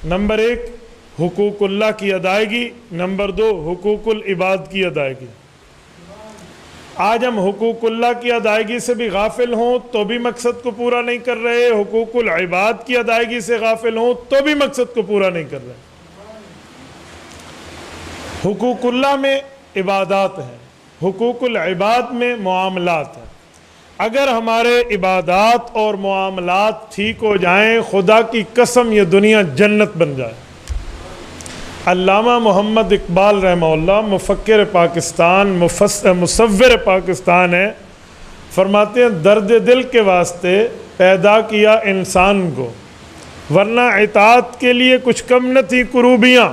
Number 1 حقوق اللہ کی ادائیگی، نمبر 2 حقوق العباد کی ادائیگی۔ آج ہم حقوق اللہ کی ادائیگی سے بھی غافل ہوں تو بھی مقصد کو پورا نہیں کر رہے، حقوق العباد کی ادائیگی سے غافل ہوں تو بھی مقصد کو پورا نہیں کر رہے۔ حقوق اللہ میں عبادات ہیں، حقوق العباد میں معاملات ہیں۔ اگر ہمارے عبادات اور معاملات ٹھیک ہو جائیں، خدا کی قسم یہ دنیا جنت بن جائے۔ علامہ محمد اقبال رحمہ اللہ مفکر پاکستان، مصور پاکستان ہے، فرماتے ہیں درد دل کے واسطے پیدا کیا انسان کو، ورنہ اطاعت کے لیے کچھ کم نہ تھی کروبیاں،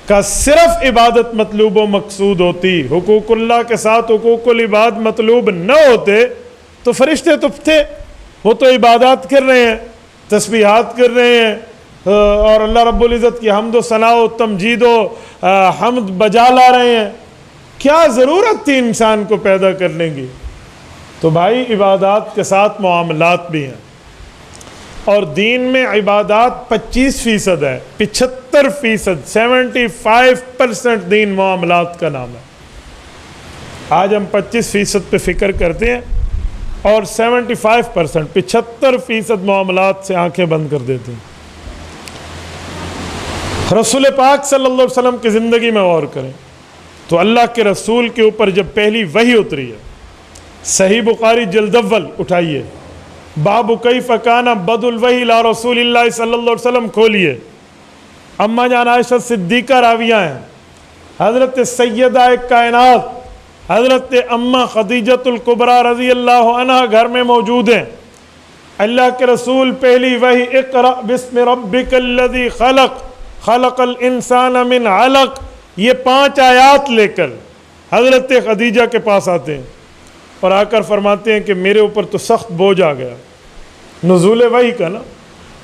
کا صرف عبادت مطلوب و مقصود ہوتی۔ حقوق اللہ کے ساتھ حقوق العباد مطلوب نہ ہوتے تو فرشتے تو تھے، وہ تو عبادات کر رہے ہیں، تسبیحات کر رہے ہیں، اور اللہ رب العزت کی حمد و ثنا و تمجید و حمد بجا لا رہے ہیں۔ کیا ضرورت تھی انسان کو پیدا کرنے کی؟ تو بھائی عبادات کے ساتھ معاملات بھی ہیں، اور دین میں عبادات 25% ہے، 75%، 75% دین معاملات کا نام ہے۔ آج ہم 25% پہ فکر کرتے ہیں اور 75%، 75% معاملات سے آنکھیں بند کر دیتے ہیں۔ رسول پاک صلی اللہ علیہ وسلم کی زندگی میں غور کریں تو اللہ کے رسول کے اوپر جب پہلی وحی اتری ہے، صحیح بخاری جلد اول اٹھائیے، باب کیف کان بدء الوحی الی رسول اللہ صلی اللہ علیہ وسلم کھولیے، اماں جان عائشہ صدیقہ راویہ ہیں، حضرت سیدہ کائنات حضرت اماں خدیجۃ الکبریٰ رضی اللہ عنہ گھر میں موجود ہیں۔ اللہ کے رسول پہلی وحی اقرأ بسم ربک الذی خلق خلق الانسان من علق، یہ 5 آیات لے کر حضرت خدیجہ کے پاس آتے ہیں اور آ کر فرماتے ہیں کہ میرے اوپر تو سخت بوجھ آ گیا، نزول وحی کا نا،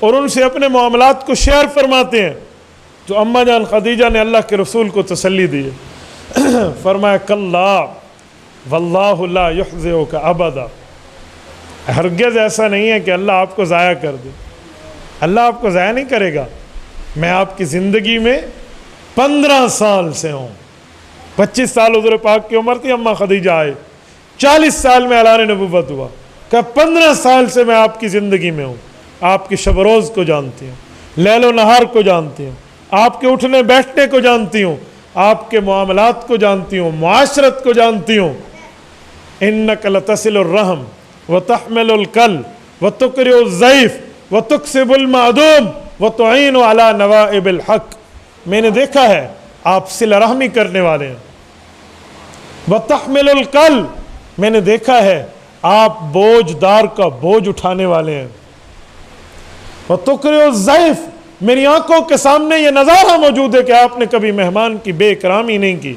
اور ان سے اپنے معاملات کو شیئر فرماتے ہیں۔ تو اماں جان خدیجہ نے اللہ کے رسول کو تسلی دی، فرمایا کلا واللہ لا یحزئک ابدا، ہرگز ایسا نہیں ہے کہ اللہ آپ کو ضائع کر دے، اللہ آپ کو ضائع نہیں کرے گا۔ میں آپ کی زندگی میں 15 سال سے ہوں، 25 سال حضور پاک کی عمر تھی، اماں خدیجہ آئے، 40 سال میں اعلان نبوت ہوا، کہ 15 سال سے میں آپ کی زندگی میں ہوں، آپ کی شب و روز کو جانتی ہوں، لیل و نہار کو جانتی ہوں، آپ کے اٹھنے بیٹھنے کو جانتی ہوں، آپ کے معاملات کو جانتی ہوں، معاشرت کو جانتی ہوں۔ انک لتصل الرحم وتحمل الکل وتقرئ الضیف وتکسب المعدوم وتعین علی نوائب الحق، میں نے دیکھا ہے آپ صلہ رحمی کرنے والے ہیں۔ وتحمل الکل، میں نے دیکھا ہے آپ بوجھ دار کا بوجھ اٹھانے والے ہیں۔ وتقرئ الضیف، میری آنکھوں کے سامنے یہ نظارہ موجود ہے کہ آپ نے کبھی مہمان کی بے اکرامی نہیں کی۔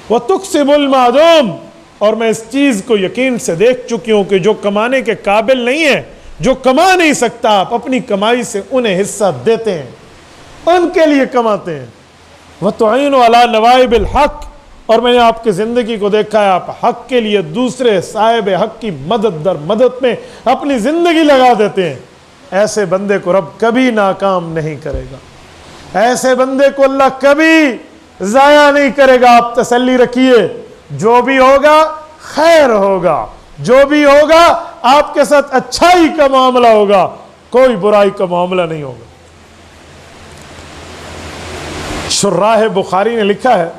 وتکسب المعدوم، اور میں اس چیز کو یقین سے دیکھ چکی ہوں کہ جو کمانے کے قابل نہیں ہے، جو کما نہیں سکتا، آپ اپنی کمائی سے انہیں حصہ دیتے ہیں، ان کے لیے کماتے ہیں۔ وتعین علی نوائب الحق، اور میں نے آپ کی زندگی کو دیکھا ہے آپ حق کے لیے دوسرے صاحب حق کی مدد در مدد میں اپنی زندگی لگا دیتے ہیں۔ ایسے بندے کو رب کبھی ناکام نہیں کرے گا، ایسے بندے کو اللہ کبھی ضائع نہیں کرے گا۔ آپ تسلی رکھیے، جو بھی ہوگا خیر ہوگا، جو بھی ہوگا آپ کے ساتھ اچھائی کا معاملہ ہوگا، کوئی برائی کا معاملہ نہیں ہوگا۔ شراح بخاری نے لکھا ہے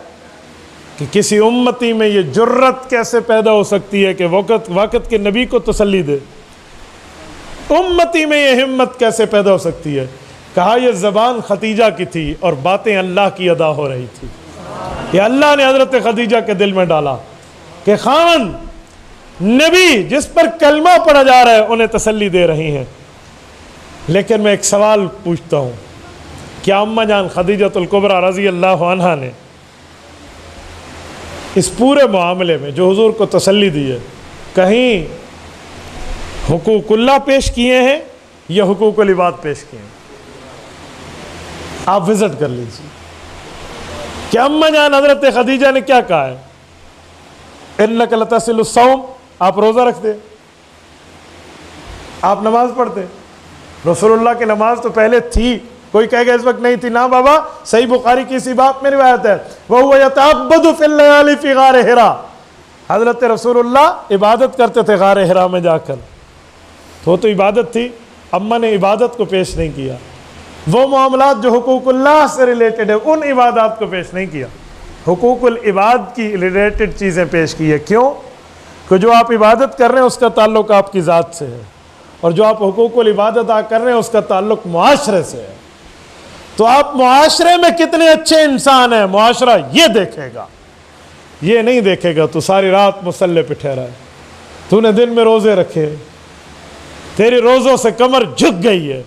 کہ کسی امتی میں یہ جرت کیسے پیدا ہو سکتی ہے کہ وقت کے نبی کو تسلی دے، امتی میں یہ ہمت کیسے پیدا ہو سکتی ہے؟ کہا یہ زبان خدیجہ کی تھی اور باتیں اللہ کی ادا ہو رہی تھی، یہ اللہ نے حضرت خدیجہ کے دل میں ڈالا کہ خاوند نبی جس پر کلمہ پڑھا جا رہا ہے انہیں تسلی دے رہی ہیں۔ لیکن میں ایک سوال پوچھتا ہوں، کیا اماں جان خدیجۃ الکبریٰ رضی اللہ عنہا نے اس پورے معاملے میں جو حضور کو تسلی دی ہے، کہیں حقوق اللہ پیش کیے ہیں یا حقوق العباد پیش کیے ہیں؟ آپ وزٹ کر لیجیے کہ اماں جان حضرت خدیجہ نے کیا کہا ہے۔ انک لتصل الصوم، آپ روزہ رکھتے، آپ نماز پڑھتے، رسول اللہ کی نماز تو پہلے تھی کوئی کہے گا اس وقت نہیں تھی، نا بابا، صحیح بخاری کی اسی باب میں روایت ہے، وَهُوَ يَتَعَبَّدُ فِي اللَّيَالِ فِي غَارِ حِرَا، حضرت رسول اللہ عبادت کرتے تھے غار حرا میں جا کر. تو عبادت تھی، اماں نے عبادت کو پیش نہیں کیا. وہ معاملات جو حقوق اللہ سے ریلیٹڈ ہے ان عبادات کو پیش نہیں کیا، حقوق العباد کی ریلیٹڈ چیزیں پیش کی ہے. کیوں؟ کہ جو آپ عبادت کر رہے ہیں اس کا تعلق آپ کی ذات سے ہے، اور جو آپ حقوق العباد ادا کر رہے ہیں اس کا تعلق معاشرے سے ہے. تو آپ معاشرے میں کتنے اچھے انسان ہیں معاشرہ یہ دیکھے گا، یہ نہیں دیکھے گا تو ساری رات مصلی پہ ٹھہرا ہے، تو نے دن میں روزے رکھے، تیری روزوں سے کمر جھک گئی ہے،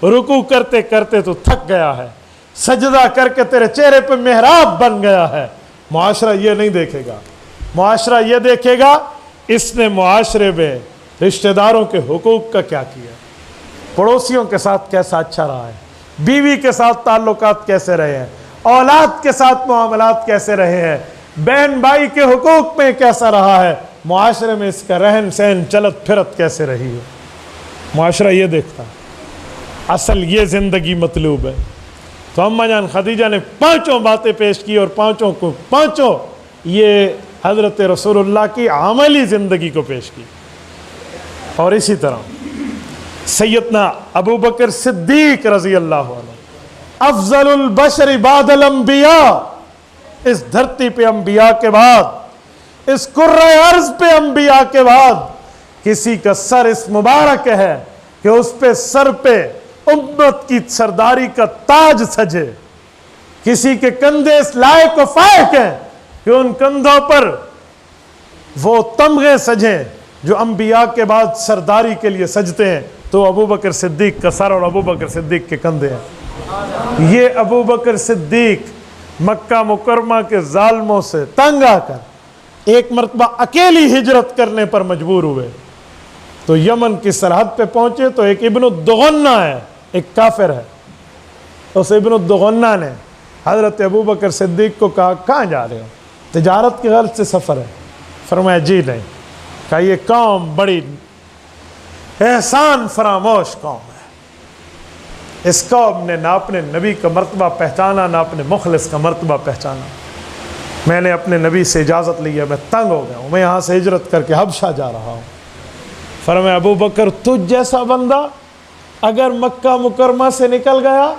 رکوع کرتے کرتے تو تھک گیا ہے، سجدہ کر کے تیرے چہرے پہ محراب بن گیا ہے. معاشرہ یہ نہیں دیکھے گا، معاشرہ یہ دیکھے گا اس نے معاشرے میں رشتہ داروں کے حقوق کا کیا کیا، پڑوسیوں کے ساتھ کیسا اچھا رہا ہے، بیوی کے ساتھ تعلقات کیسے رہے ہیں، اولاد کے ساتھ معاملات کیسے رہے ہیں، بہن بھائی کے حقوق میں کیسا رہا ہے، معاشرے میں اس کا رہن سہن چلت پھرت کیسے رہی ہے. معاشرہ یہ دیکھتا، اصل یہ زندگی مطلوب ہے. تو اماں جان خدیجہ نے 5 باتیں پیش کی، اور 5 یہ حضرت رسول اللہ کی عملی زندگی کو پیش کی. اور اسی طرح سیدنا ابو بکر صدیق رضی اللہ عنہ، افضل البشر بعد الانبیاء، اس دھرتی پہ انبیاء کے بعد، اس کرۂ ارض پہ انبیاء کے بعد کسی کا سر اس مبارک ہے کہ اس پہ سر پہ امت کی سرداری کا تاج سجے، کسی کے کندھے اس لائق و فائق ہیں کہ ان کندھوں پر وہ تمغے سجیں جو انبیاء کے بعد سرداری کے لیے سجتے ہیں. تو ابو بکر صدیق کا سر اور ابو بکر صدیق کے کندھے ہیں. یہ ابو بکر صدیق مکہ مکرمہ کے ظالموں سے تنگ آ کر ایک مرتبہ اکیلی ہجرت کرنے پر مجبور ہوئے. تو یمن کی سرحد پہ پہنچے تو ایک ابن الدغنہ ہے، ایک کافر ہے. اس ابن الدغنہ نے حضرت ابو بکر صدیق کو کہا کہاں جا رہے ہو؟ تجارت کے غرض سے سفر ہے. فرمایا جی نہیں. کہا یہ قوم بڑی احسان فراموش قوم ہے، اس قوم نے نہ اپنے نبی کا مرتبہ پہچانا نہ اپنے مخلص کا مرتبہ پہچانا. میں نے اپنے نبی سے اجازت لی ہے، میں تنگ ہو گیا ہوں، میں یہاں سے ہجرت کر کے حبشہ جا رہا ہوں. فرمایا ابو بکر تجھ جیسا بندہ اگر مکہ مکرمہ سے نکل گیا،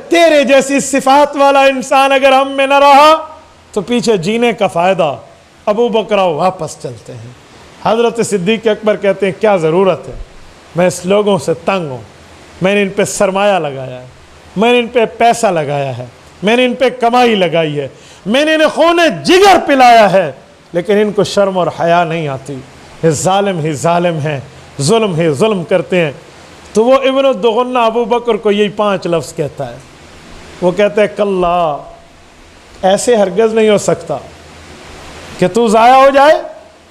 تیرے جیسی صفات والا انسان اگر ہم میں نہ رہا تو پیچھے جینے کا فائدہ. ابو بکر واپس چلتے ہیں. حضرت صدیق اکبر کہتے ہیں کیا ضرورت ہے، میں اس لوگوں سے تنگ ہوں، میں نے ان پہ سرمایہ لگایا ہے، میں نے ان پہ پیسہ لگایا ہے، میں نے ان پہ کمائی لگائی ہے، میں نے انہیں خون جگر پلایا ہے، لیکن ان کو شرم اور حیا نہیں آتی. یہ ظالم ہی ظالم ہیں، ظلم ہی ظلم کرتے ہیں. تو وہ ابن الدغنہ ابو بکر کو یہی 5 لفظ کہتا ہے. وہ کہتا ہے کلا، ایسے ہرگز نہیں ہو سکتا کہ تو ضائع ہو جائے.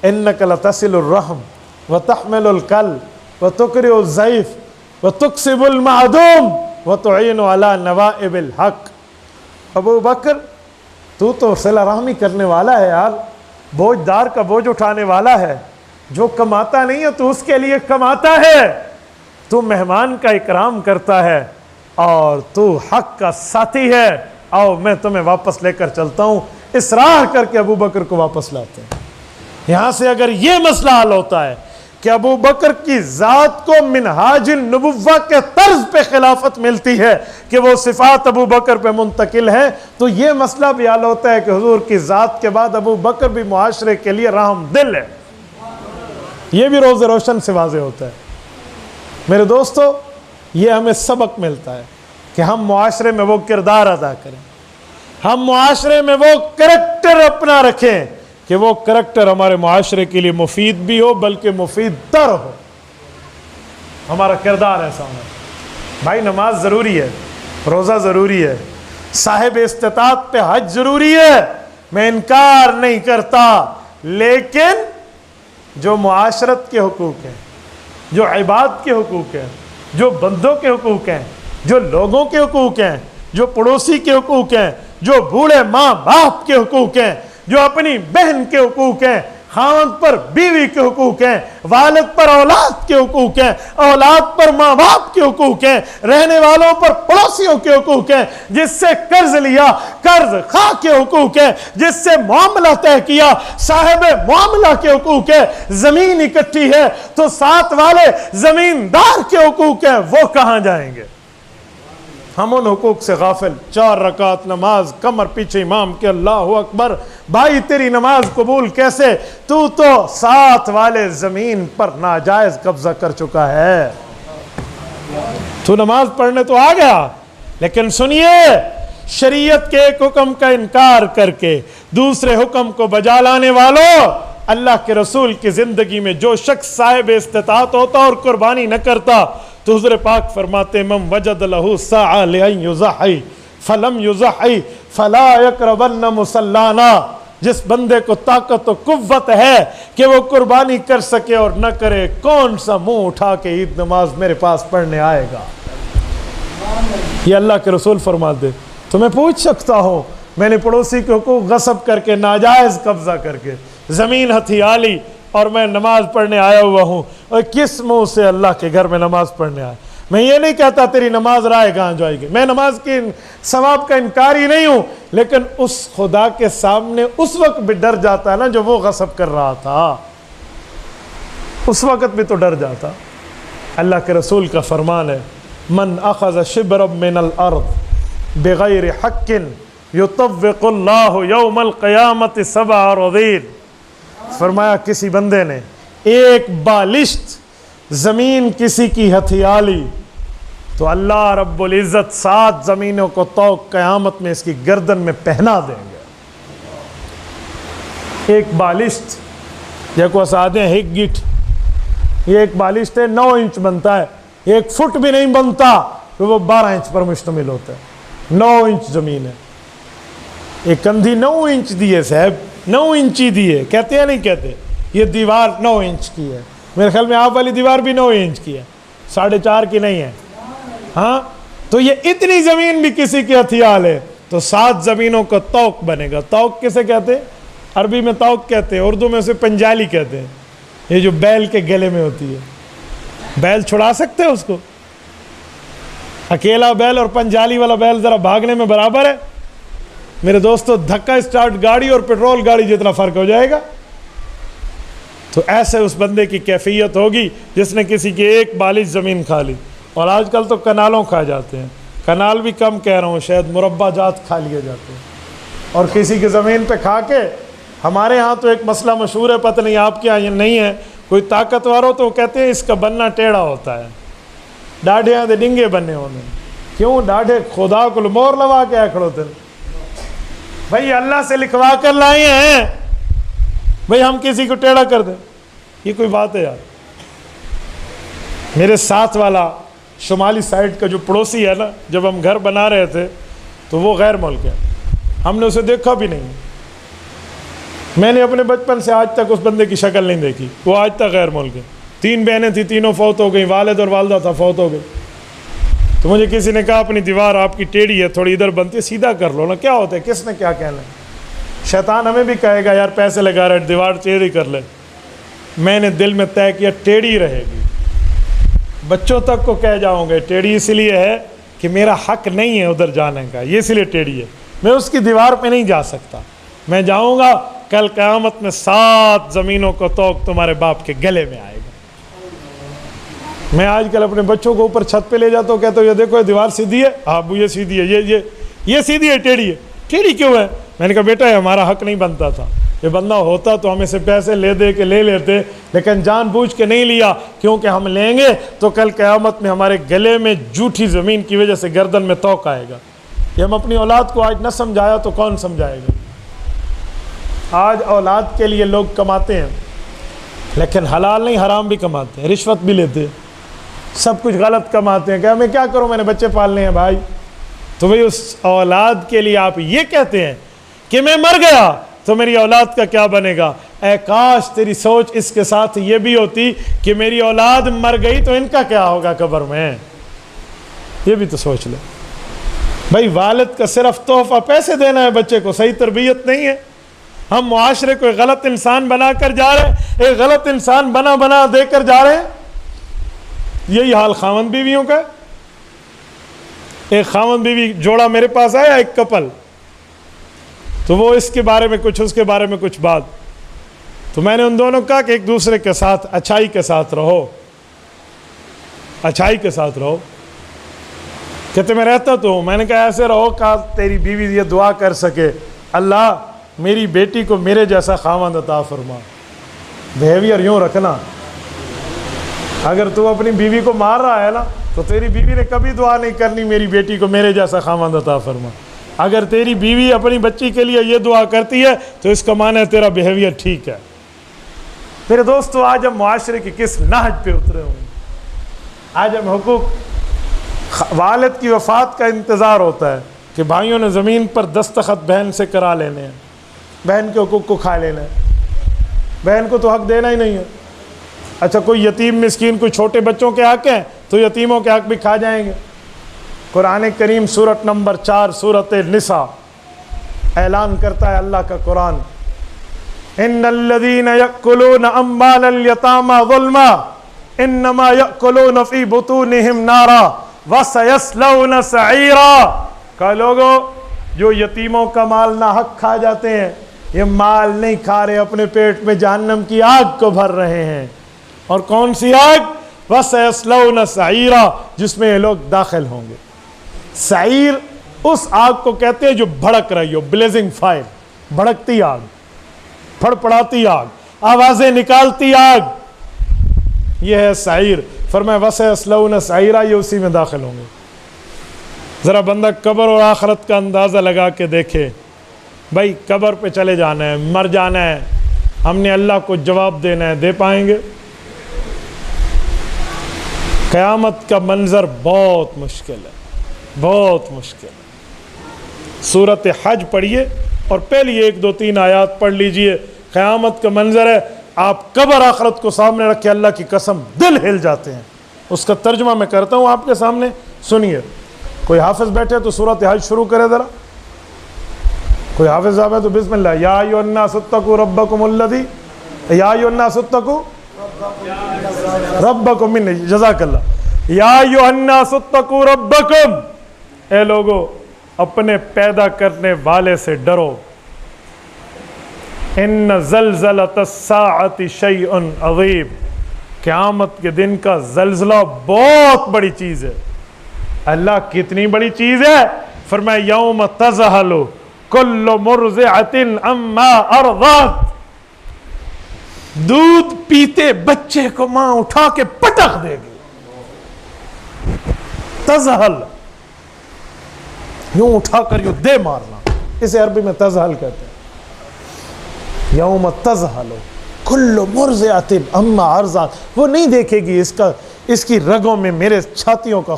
انک لتصل الرحم وتحمل الکل وتقرئ الضیف وتکسب المعدوم وتعین علی نوائب الحق. ابو بکر تو صلہ رحمی کرنے والا ہے یار، بوجھ دار کا بوجھ اٹھانے والا ہے. جو کماتا نہیں ہے تو اس کے لیے کماتا ہے، تو مہمان کا اکرام کرتا ہے، اور تو حق کا ساتھی ہے. آؤ میں تمہیں واپس لے کر چلتا ہوں. اصرار کر کے ابو بکر کو واپس لاتے ہیں. یہاں سے اگر یہ مسئلہ حل ہوتا ہے کہ ابو بکر کی ذات کو منہاج النبوہ کے طرز پہ خلافت ملتی ہے کہ وہ صفات ابو بکر پہ منتقل ہیں، تو یہ مسئلہ بھی حل ہوتا ہے کہ حضور کی ذات کے بعد ابو بکر بھی معاشرے کے لیے رحم دل ہے. یہ بھی روز روشن سے واضح ہوتا ہے. میرے دوستو، یہ ہمیں سبق ملتا ہے کہ ہم معاشرے میں وہ کردار ادا کریں، ہم معاشرے میں وہ کریکٹر اپنا رکھیں کہ وہ کریکٹر ہمارے معاشرے کے لیے مفید بھی ہو بلکہ مفید تر ہو. ہمارا کردار ایسا ہونا. بھائی نماز ضروری ہے، روزہ ضروری ہے، صاحب استطاعت پہ حج ضروری ہے، میں انکار نہیں کرتا، لیکن جو معاشرت کے حقوق ہیں، جو عباد کے حقوق ہیں، جو بندوں کے حقوق ہیں، جو لوگوں کے حقوق ہیں، جو پڑوسی کے حقوق ہیں، جو بوڑھے ماں باپ کے حقوق ہیں، جو اپنی بہن کے حقوق ہیں، خاوند پر بیوی کے حقوق ہیں، والد پر اولاد کے حقوق ہیں، اولاد پر ماں باپ کے حقوق ہیں، رہنے والوں پر پڑوسیوں کے حقوق ہیں، جس سے قرض لیا قرض خواہ کے حقوق ہیں، جس سے معاملہ طے کیا صاحب معاملہ کے حقوق ہے، زمین اکٹھی ہے تو ساتھ والے زمیندار کے حقوق ہیں، وہ کہاں جائیں گے؟ ہم ان حقوق سے غافل، 4 رکعت نماز کمر پیچھے امام کے، اللہ اکبر، بھائی تیری نماز قبول کیسے؟ تو ساتھ والے زمین پر ناجائز قبضہ کر چکا ہے، تو نماز پڑھنے تو آ گیا، لیکن سنیے، شریعت کے ایک حکم کا انکار کر کے دوسرے حکم کو بجا لانے والوں، اللہ کے رسول کی زندگی میں جو شخص صاحب استطاعت ہوتا اور قربانی نہ کرتا تو حضور پاک فرماتے من وجد لہ ساعۃ لأن یضحی فلم یضحی فلا یقربن مصلانا، جس بندے کو طاقت و قوت ہے کہ وہ قربانی کر سکے اور نہ کرے، کون سا منہ اٹھا کے عید نماز میرے پاس پڑھنے آئے گا؟ یہ اللہ کے رسول فرماتے۔ تو میں پوچھ سکتا ہوں، میں نے پڑوسی کے حقوق غصب کر کے، ناجائز قبضہ کر کے، زمین ہتھیا لی اور میں نماز پڑھنے آیا ہوا ہوں، اور کس منہ سے اللہ کے گھر میں نماز پڑھنے آیا؟ میں یہ نہیں کہتا تیری نماز رائے کہاں جائے گی، میں نماز کی ثواب کا انکاری نہیں ہوں، لیکن اس خدا کے سامنے اس وقت بھی ڈر جاتا ہے نا جو وہ غصب کر رہا تھا، اس وقت بھی تو ڈر جاتا۔ اللہ کے رسول کا فرمان ہے من اخذ شبرا من الارض بغیر حق یطوق اللہ یوم القیامت 7 اراضین، فرمایا کسی بندے نے ایک بالشت زمین کسی کی ہتھیا لی تو اللہ رب العزت 7 زمینوں کو طوق قیامت میں اس کی گردن میں پہنا دیں گے۔ ایک بالشت یا کو سادے ہیں ایک گٹھ، یہ ایک بالشت ہے 9 انچ بنتا ہے، 1 فٹ بھی نہیں بنتا تو وہ 12 انچ پر مشتمل ہوتا ہے، 9 انچ زمین ہے۔ ایک کندھی 9 انچ دی ہے صاحب، 9 انچی دی ہے، کہتے ہیں نہیں کہتے؟ یہ دیوار 9 انچ کی ہے، میرے خیال میں آپ والی دیوار بھی 9 انچ کی ہے، 4.5 کی نہیں ہے۔ ہاں تو یہ اتنی زمین بھی کسی کی ہتھیال ہے تو 7 زمینوں کا طوق بنے گا۔ طوق کسے کہتے ہیں؟ عربی میں طوق کہتے ہیں، اردو میں اسے پنجالی کہتے ہیں، یہ جو بیل کے گلے میں ہوتی ہے۔ بیل چھڑا سکتے ہیں اس کو؟ اکیلا بیل اور پنجالی والا بیل ذرا بھاگنے میں برابر ہے میرے دوستو، دھکا اسٹارٹ گاڑی اور پیٹرول گاڑی جتنا فرق ہو جائے گا۔ تو ایسے اس بندے کی کیفیت ہوگی جس نے کسی کی ایک بالش زمین کھا لی، اور آج کل تو کنالوں کھا جاتے ہیں، کنال بھی کم کہہ رہا ہوں، شاید مربع جات کھا لیے جاتے ہیں، اور کسی کی زمین پہ کھا کے۔ ہمارے ہاں تو ایک مسئلہ مشہور ہے، پتہ نہیں آپ کے یہاں نہیں ہے، کوئی طاقتور ہو تو وہ کہتے ہیں اس کا بننا ٹیڑھا ہوتا ہے، ڈاڑھے دے ڈنگے بننے ہونے، کیوں ڈاڑھے خدا کو مور لوا کے کھڑوتے ہیں، بھائی اللہ سے لکھوا کر لائے ہیں، بھائی ہم کسی کو ٹیڑھا کر دیں، یہ کوئی بات ہے یار؟ میرے ساتھ والا شمالی سائڈ کا جو پڑوسی ہے نا، جب ہم گھر بنا رہے تھے تو وہ غیر ملک ہے، ہم نے اسے دیکھا بھی نہیں، میں نے اپنے بچپن سے آج تک اس بندے کی شکل نہیں دیکھی، وہ آج تک غیر ملک ہے۔ 3 بہنیں تھیں، تینوں فوت ہو گئیں، والد اور والدہ تھا، فوت ہو گئی۔ تو مجھے کسی نے کہا اپنی دیوار آپ کی ٹیڑھی ہے، تھوڑی ادھر بنتی ہے، سیدھا کر لو نا، کیا ہوتا ہے، کس نے کیا کہنا ہے؟ شیطان ہمیں بھی کہے گا یار پیسے لگا رہے دیوار ٹیڑھی کر لے، میں نے دل میں طے کیا ٹیڑھی رہے گی، بچوں تک کو کہہ جاؤں گے ٹیڑھی اس لیے ہے کہ میرا حق نہیں ہے ادھر جانے کا، یہ اس لیے ٹیڑھی ہے، میں اس کی دیوار پہ نہیں جا سکتا، میں جاؤں گا کل قیامت میں 7 زمینوں کو طوق تمہارے باپ کے گلے میں آئے گا۔ میں آج کل اپنے بچوں کو اوپر چھت پہ لے جاتا ہوں، کہتا ہوں یہ دیکھو یہ دیوار سیدھی ہے، ابو یہ سیدھی ہے، یہ سیدھی ہے، ٹیڑھی ہے، ٹیڑھی کیوں ہے؟ میں نے کہا بیٹا یہ ہمارا حق نہیں بنتا تھا، یہ بندہ ہوتا تو ہمیں سے پیسے لے دے کے لے لیتے، لیکن جان بوجھ کے نہیں لیا، کیونکہ ہم لیں گے تو کل قیامت میں ہمارے گلے میں جھوٹی زمین کی وجہ سے گردن میں طوق آئے گا۔ یہ ہم اپنی اولاد کو آج نہ سمجھایا تو کون سمجھائے گا؟ آج اولاد کے لیے لوگ کماتے ہیں، لیکن حلال نہیں حرام بھی کماتے ہیں، رشوت بھی لیتے ہیں، سب کچھ غلط کماتے ہیں، کہ میں کیا کروں، میں نے بچے پالنے ہیں بھائی۔ تو بھئی اس اولاد کے لیے آپ یہ کہتے ہیں کہ میں مر گیا تو میری اولاد کا کیا بنے گا؟ اے کاش تیری سوچ اس کے ساتھ یہ بھی ہوتی کہ میری اولاد مر گئی تو ان کا کیا ہوگا قبر میں، یہ بھی تو سوچ لے۔ بھائی والد کا صرف تحفہ پیسے دینا ہے بچے کو، صحیح تربیت نہیں ہے۔ ہم معاشرے کو ایک غلط انسان بنا کر جا رہے ہیں، ایک غلط انسان بنا دے کر جا رہے ہیں. یہی حال خاوند بیویوں کا ہے. ایک خاوند بیوی جوڑا میرے پاس آیا، ایک کپل، تو وہ اس کے بارے میں کچھ، اس کے بارے میں کچھ بات. تو میں نے ان دونوں کہا کہ ایک دوسرے کے ساتھ اچھائی کے ساتھ رہو، اچھائی کے ساتھ رہو. کہتے میں رہتا تو ہوں. میں نے کہا ایسے رہو کہ تیری بیوی یہ دعا کر سکے، اللہ میری بیٹی کو میرے جیسا خاوند عطا فرما. بیہیویئر یوں رکھنا. اگر تو اپنی بیوی کو مار رہا ہے نا تو تیری بیوی نے کبھی دعا نہیں کرنی میری بیٹی کو میرے جیسا خاوند عطا فرما. اگر تیری بیوی اپنی بچی کے لیے یہ دعا کرتی ہے تو اس کا معنی ہے تیرا بیہیویئر ٹھیک ہے. میرے دوستو، آج ہم معاشرے کی کس نہج پہ اترے ہوئے ہیں. آج ہم حقوق، والد کی وفات کا انتظار ہوتا ہے کہ بھائیوں نے زمین پر دستخط بہن سے کرا لینے ہیں، بہن کے حقوق کو کھا لینا ہے. بہن کو تو حق دینا ہی نہیں ہے. اچھا کوئی یتیم مسکین، کوئی چھوٹے بچوں کے حق ہیں تو یتیموں کے حق بھی کھا جائیں گے. قرآن کریم سورت نمبر 4 سورت نساء اعلان کرتا ہے اللہ کا قرآن، ان الذین یأکلون اموال الیتامی ظلما انما یأکلون فی بطونہم نارا وسیصلون سعیرا. کہ لوگوں جو یتیموں کا مال ناحق کھا جاتے ہیں، یہ مال نہیں کھا رہے، اپنے پیٹ میں جہنم کی آگ کو بھر رہے ہیں. اور کون سی آگ؟ وَسَيَصْلَوْنَ سَعِيرًا، جس میں یہ لوگ داخل ہوں گے. سعیر اس آگ کو کہتے ہیں جو بھڑک رہی ہو، بلیزنگ فائر، بھڑکتی آگ، پھڑ پڑاتی آگ، آوازیں نکالتی آگ، یہ ہے سعیر. فرمایا وَسَيَصْلَوْنَ سَعِيرًا، یہ اسی میں داخل ہوں گے. ذرا بندہ قبر اور آخرت کا اندازہ لگا کے دیکھے. بھائی قبر پہ چلے جانا ہے، مر جانا ہے، ہم نے اللہ کو جواب دینا ہے، دے پائیں گے؟ قیامت کا منظر بہت مشکل ہے، بہت مشکل ہے. سورت حج پڑھیے اور پہلی 1 2 3 آیات پڑھ لیجئے. قیامت کا منظر ہے، آپ قبر آخرت کو سامنے رکھ کے اللہ کی قسم دل ہل جاتے ہیں. اس کا ترجمہ میں کرتا ہوں آپ کے سامنے، سنیے. کوئی حافظ بیٹھے تو سورت حج شروع کرے ذرا. کوئی حافظ صاحب ہے تو بسم اللہ. یا ایھا الناس اتقوا ربکم الذی، یا ایھا الناس اتقوا ربکم من، جزاک اللہ. یا ایھا الناس اتقوا ربکم، اے لوگو اپنے پیدا کرنے والے سے ڈرو. ان زلزلۃ الساعۃ شیء عظیم، قیامت کے دن کا زلزلہ بہت بڑی چیز ہے. اللہ کتنی بڑی چیز ہے؟ فرمایا یوم تذہل کل مرضعۃ عما ارضعت، دودھ پیتے بچے کو ماں اٹھا کے پٹک دے گی. تذہل، یوں اٹھا کر یوں دے مارنا، اسے عربی میں تذہل کہتے ہیں. یوم تذہل کل مرضعۃ عما ارضعت، وہ نہیں دیکھے گی اس کی رگوں میں میرے چھاتیوں کا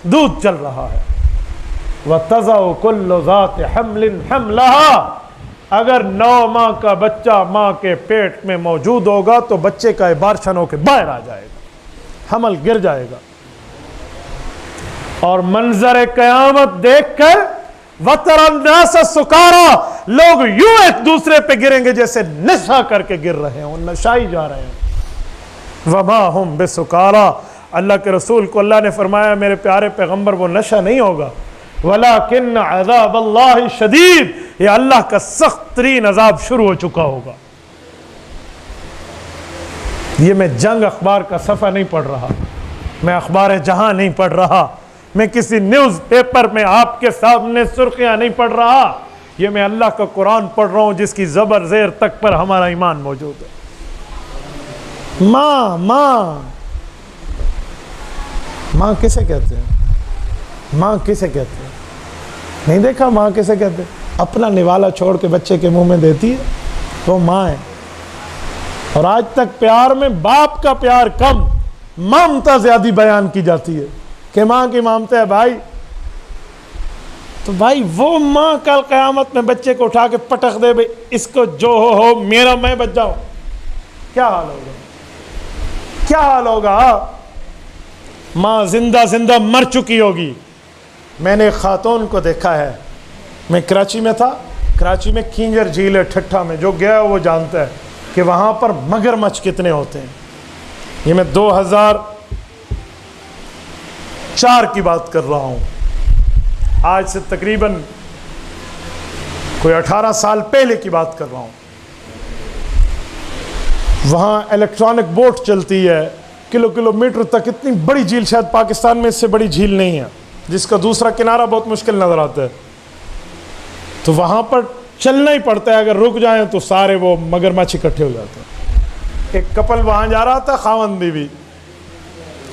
دودھ چل رہا ہے. وَتَضَعُ كُلُّ ذَاتِ حَمْلٍ حَمْلَهَا، اگر 9 ماہ کا بچہ ماں کے پیٹ میں موجود ہوگا تو بچے کا ابارشن ہو کے باہر آ جائے گا، حمل گر جائے گا. اور منظر قیامت دیکھ کر وَتَرَى النَّاسَ سُكَارَىٰ، لوگ یوں ایک دوسرے پہ گریں گے جیسے نشہ کر کے گر رہے ہیں، نشائی جا رہے ہیں. وَمَا هُمْ بِسُكَارَىٰ، اللہ کے رسول کو اللہ نے فرمایا میرے پیارے پیغمبر وہ نشہ نہیں ہوگا. وَلَكِنَّ عَذَابَ اللَّهِ شَدِيدٌ، یہ اللہ کا سخت ترین عذاب شروع ہو چکا ہوگا. یہ میں جنگ اخبار کا صفحہ نہیں پڑھ رہا، میں اخبار جہاں نہیں پڑھ رہا، میں کسی نیوز پیپر میں آپ کے سامنے سرخیاں نہیں پڑھ رہا، یہ میں اللہ کا قرآن پڑھ رہا ہوں جس کی زبر زیر تک پر ہمارا ایمان موجود ہے. ماں ماں ماں کسے کہتے ہیں؟ ماں کسے کہتے ہیں؟ نہیں دیکھا ماں کسے کہتے ہیں؟ اپنا نوالا چھوڑ کے بچے کے منہ میں دیتی ہے، وہ ماں ہے. اور آج تک پیار میں باپ کا پیار کم، ممتا زیادہ بیان کی جاتی ہے کہ ماں کی ممتا ہے بھائی. تو بھائی وہ ماں کل قیامت میں بچے کو اٹھا کے پٹک دے، بھائی اس کو جو ہو میرا میں بچ جاؤں، کیا حال ہوگا؟ کیا حال ہوگا؟ ماں زندہ زندہ مر چکی ہوگی. میں نے ایک خاتون کو دیکھا ہے، میں کراچی میں تھا، کراچی میں کھینجر جھیل ہے ٹھٹھا میں، جو گیا ہے وہ جانتا ہے کہ وہاں پر مگرمچھ کتنے ہوتے ہیں۔ یہ میں 2004 کی بات کر رہا ہوں، آج سے تقریباً کوئی 18 سال پہلے کی بات کر رہا ہوں۔ وہاں الیکٹرانک بوٹ چلتی ہے کلومیٹر تک، اتنی بڑی جھیل شاید پاکستان میں اس سے بڑی جھیل نہیں ہے، جس کا دوسرا کنارہ بہت مشکل نظر آتا ہے۔ تو وہاں پر چلنا ہی پڑتا ہے، اگر رک جائیں تو سارے وہ مگرمچھ اکٹھے ہو جاتے ہیں۔ ایک کپل وہاں جا رہا تھا، خاوند بیوی،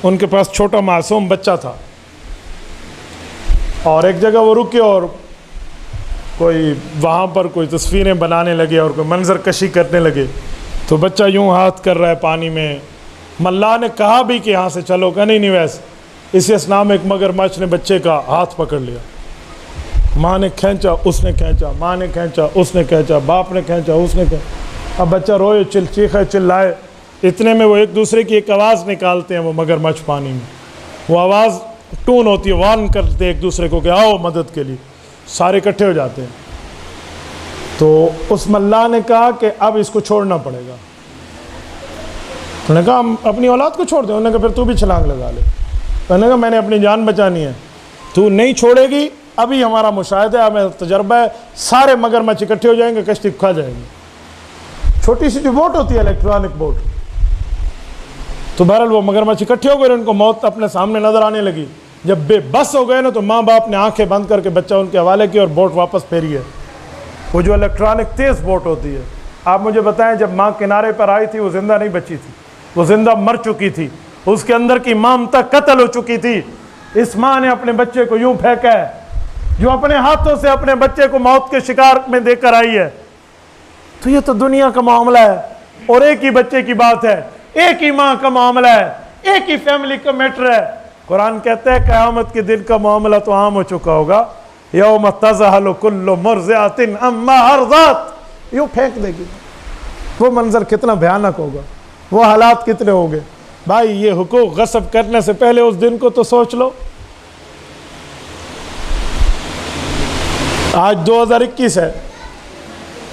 ان کے پاس چھوٹا معصوم بچہ تھا، اور ایک جگہ وہ رکے اور کوئی وہاں پر کوئی تصویریں بنانے لگے اور کوئی منظر کشی کرنے لگے۔ تو بچہ یوں ہاتھ کر رہا ہے پانی میں، ملا نے کہا بھی کہ یہاں سے چلو، کہ نہیں ویسے۔ اسی اسنا میں ایک مگرمچھ نے بچے کا ہاتھ پکڑ لیا، ماں نے کھینچا، اس نے کھینچا، ماں نے کھینچا، اس نے کھینچا، باپ نے کھینچا، اس نے کھینچا۔ اب بچہ روئے، چیخے چلائے، اتنے میں وہ ایک دوسرے کی ایک آواز نکالتے ہیں، وہ مگرمچھ پانی میں، وہ آواز ٹون ہوتی ہے، وارن کرتے ایک دوسرے کو کہ آؤ مدد کے لیے، سارے اکٹھے ہو جاتے ہیں۔ تو اس ملا نے کہا کہ اب اس کو چھوڑنا پڑے گا۔ انہوں نے کہا ہم اپنی اولاد کو چھوڑ دیں؟ انہوں نے کہا پھر تو بھی چھلانگ لگا لے۔ انہوں نے کہا میں نے اپنی جان بچانی ہے، تو نہیں چھوڑے گی، ابھی ہمارا مشاہدہ ہے، ہمیں تجربہ ہے، سارے مگرمچھ اکٹھے ہو جائیں گے، کشتی کھا جائیں گے۔ چھوٹی سی جو بوٹ ہوتی ہے الیکٹرانک بوٹ، تو بہرحال وہ مگرمچھ اکٹھے ہو گئے، ان کو موت اپنے سامنے نظر آنے لگی۔ جب بے بس ہو گئے نا، تو ماں باپ نے آنکھیں بند کر کے بچہ ان کے حوالے کی اور بوٹ واپس پھیری ہے۔ وہ جو الیکٹرانک تیز بوٹ ہوتی ہے، آپ مجھے بتائیں جب ماں کنارے پر آئی تھی وہ زندہ نہیں بچی تھی، وہ زندہ مر چکی تھی، اس کے اندر کی مامتا قتل ہو چکی تھی۔ اس ماں نے اپنے بچے کو یوں پھینکا ہے، جو اپنے ہاتھوں سے اپنے بچے کو موت کے شکار میں دے کر آئی ہے۔ تو یہ تو دنیا کا معاملہ ہے، اور ایک ہی بچے کی بات ہے، ایک ہی ماں کا معاملہ ہے، ایک ہی فیملی کا میٹر ہے۔ قرآن کہتا ہے قیامت کے دن کا معاملہ تو عام ہو چکا ہوگا، یوم تذہل کل مرضعۃ عما ارضعت، یوں پھینک دے گی۔ وہ منظر کتنا بھیانک ہوگا، وہ حالات کتنے ہوں گے۔ بھائی یہ حقوق غصب کرنے سے پہلے اس دن کو تو سوچ لو۔ آج 2021 ہے،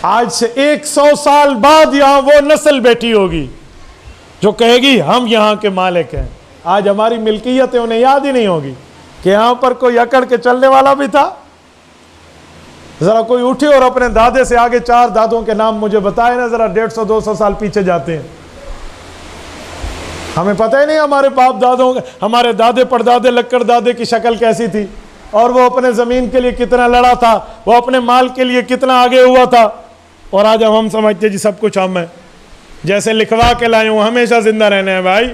آج سے 100 سال بعد یہاں وہ نسل بیٹھی ہوگی جو کہے گی ہم یہاں کے مالک ہیں۔ آج ہماری ملکیت ہے، انہیں یاد ہی نہیں ہوگی کہ یہاں پر کوئی اکڑ کے چلنے والا بھی تھا۔ ذرا کوئی اٹھے اور اپنے دادے سے آگے 4 دادوں کے نام مجھے بتائے نا، ذرا 150-200 سال پیچھے جاتے ہیں۔ ہمیں پتہ ہی نہیں ہمارے باپ دادوں، ہمارے دادے پردادے لکڑ دادے کی شکل کیسی تھی، اور وہ اپنے زمین کے لیے کتنا لڑا تھا، وہ اپنے مال کے لیے کتنا آگے ہوا تھا۔ اور آج ہم سمجھتے جی سب کچھ ہم ہے، جیسے لکھوا کے لائے ہوں ہمیشہ زندہ رہنے ہیں۔ بھائی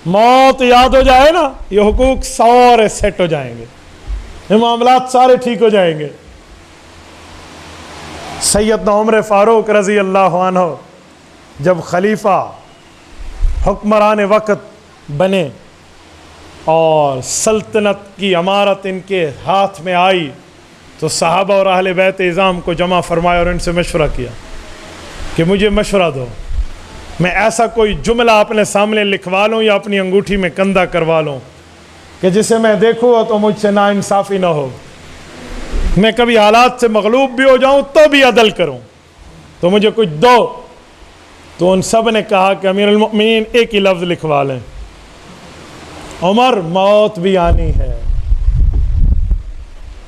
موت یاد ہو جائے نا، یہ حقوق سارے سیٹ ہو جائیں گے، یہ معاملات سارے ٹھیک ہو جائیں گے۔ سیدنا عمر فاروق رضی اللہ عنہ جب خلیفہ حکمران وقت بنے اور سلطنت کی امارت ان کے ہاتھ میں آئی، تو صحابہ اور اہل بیت اعظام کو جمع فرمایا اور ان سے مشورہ کیا کہ مجھے مشورہ دو، میں ایسا کوئی جملہ اپنے سامنے لکھوا لوں یا اپنی انگوٹھی میں کندہ کروا لوں کہ جسے میں دیکھوں تو مجھ سے ناانصافی نہ ہو، میں کبھی حالات سے مغلوب بھی ہو جاؤں تو بھی عدل کروں، تو مجھے کچھ دو۔ تو ان سب نے کہا کہ امیر المؤمنین ایک ہی لفظ لکھوا لیں، عمر موت بھی آنی ہے۔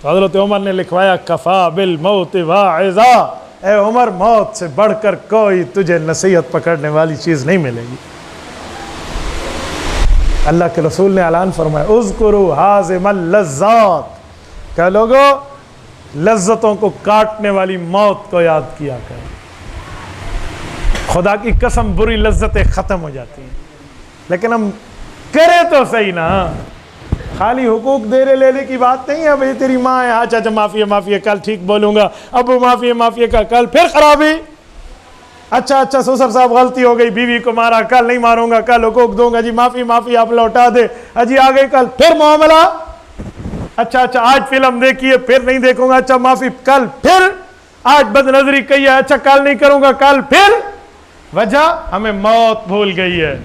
تو حضرت عمر نے لکھوایا کفا بالموت واعظا، اے عمر موت سے بڑھ کر کوئی تجھے نصیحت پکڑنے والی چیز نہیں ملے گی۔ اللہ کے رسول نے اعلان فرمایا اذکروا ہاضم اللذات، کہ لوگو لذتوں کو کاٹنے والی موت کو یاد کیا کریں۔ خدا کی قسم بری لذتیں ختم ہو جاتی ہیں، لیکن ہم کرے تو صحیح نا۔ خالی حقوق دے لینے کی بات نہیں ہے، بھئی تیری ماں ہے، اچھا اچھا معافی ہے معافی ہے، کل ٹھیک بولوں گا، ابو معافی ہے کل پھر خرابی، اچھا سسر صاحب غلطی ہو گئی، بیوی کو مارا، کل نہیں ماروں گا، کل حقوق دوں گا، جی معافی آپ لوٹا دے، اجی آ گئی کل پھر معاملہ، اچھا آج فلم دیکھیے پھر نہیں دیکھوں گا، اچھا معافی کل پھر، آج بد نظری کہی ہے، اچھا کل نہیں کروں گا، کل پھر۔ وجہ ہمیں موت بھول گئی ہے۔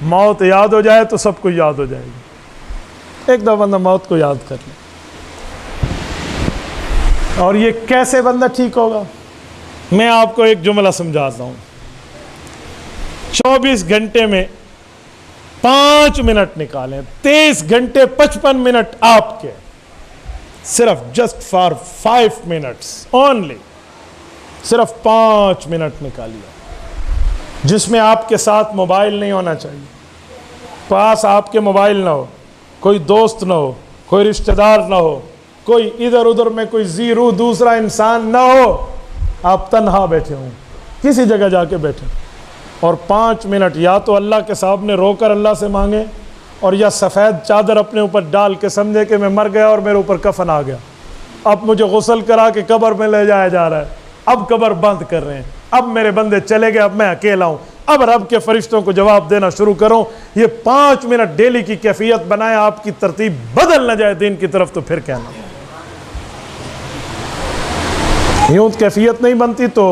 موت یاد ہو جائے تو سب کو یاد ہو جائے گی۔ ایک دفعہ بندہ موت کو یاد کر لے۔ اور یہ کیسے بندہ ٹھیک ہوگا؟ میں آپ کو ایک جملہ سمجھاتا ہوں. 24 گھنٹے میں 5 منٹ نکالیں. 23 گھنٹے 55 منٹ آپ کے، صرف جسٹ فار 5 منٹس اونلی، صرف 5 منٹ نکالیے جس میں آپ کے ساتھ موبائل نہیں ہونا چاہیے. پاس آپ کے موبائل نہ ہو، کوئی دوست نہ ہو، کوئی رشتہ دار نہ ہو، کوئی ادھر ادھر میں کوئی زیرو دوسرا انسان نہ ہو. آپ تنہا بیٹھے ہوں، کسی جگہ جا کے بیٹھے، اور 5 منٹ یا تو اللہ کے سامنے رو کر اللہ سے مانگیں، اور یا سفید چادر اپنے اوپر ڈال کے سمجھے کہ میں مر گیا اور میرے اوپر کفن آ گیا، اب مجھے غسل کرا کے قبر میں لے جایا جا رہا ہے، اب قبر بند کر رہے ہیں، اب میرے بندے چلے گئے، اب میں اکیلا ہوں، اب رب کے فرشتوں کو جواب دینا شروع کروں. یہ 5 منٹ ڈیلی کی کیفیت بنائے، آپ کی ترتیب بدل نہ جائے دین کی طرف تو پھر کہنا. یوں کیفیت نہیں بنتی تو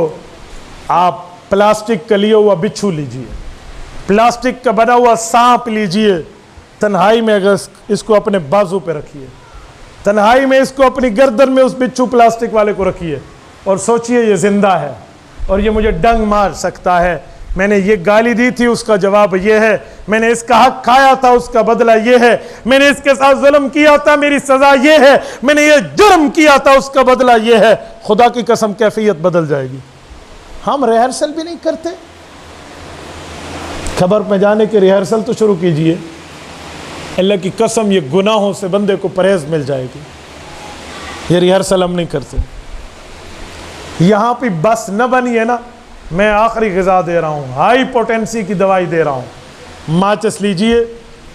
آپ پلاسٹک کا لیا ہوا بچھو لیجئے، پلاسٹک کا بنا ہوا سانپ لیجئے، تنہائی میں اگر اس کو اپنے بازو پہ رکھیے، تنہائی میں اس کو اپنی گردن میں اس بچھو پلاسٹک والے کو رکھیے، اور سوچئے یہ زندہ ہے اور یہ مجھے ڈنگ مار سکتا ہے، میں نے یہ گالی دی تھی اس کا جواب یہ ہے، میں نے اس کا حق کھایا تھا اس کا بدلہ یہ ہے، میں نے اس کے ساتھ ظلم کیا تھا میری سزا یہ ہے، میں نے یہ جرم کیا تھا اس کا بدلہ یہ ہے. خدا کی قسم کیفیت بدل جائے گی. ہم ریہرسل بھی نہیں کرتے. خبر میں جانے کے ریہرسل تو شروع کیجئے. اللہ کی قسم یہ گناہوں سے بندے کو پرہیز مل جائے گی. یہ ریہرسل ہم نہیں کرتے. یہاں پہ بس نہ بنی ہے نا، میں آخری غذا دے رہا ہوں، ہائی پوٹینسی کی دوائی دے رہا ہوں. ماچس لیجئے،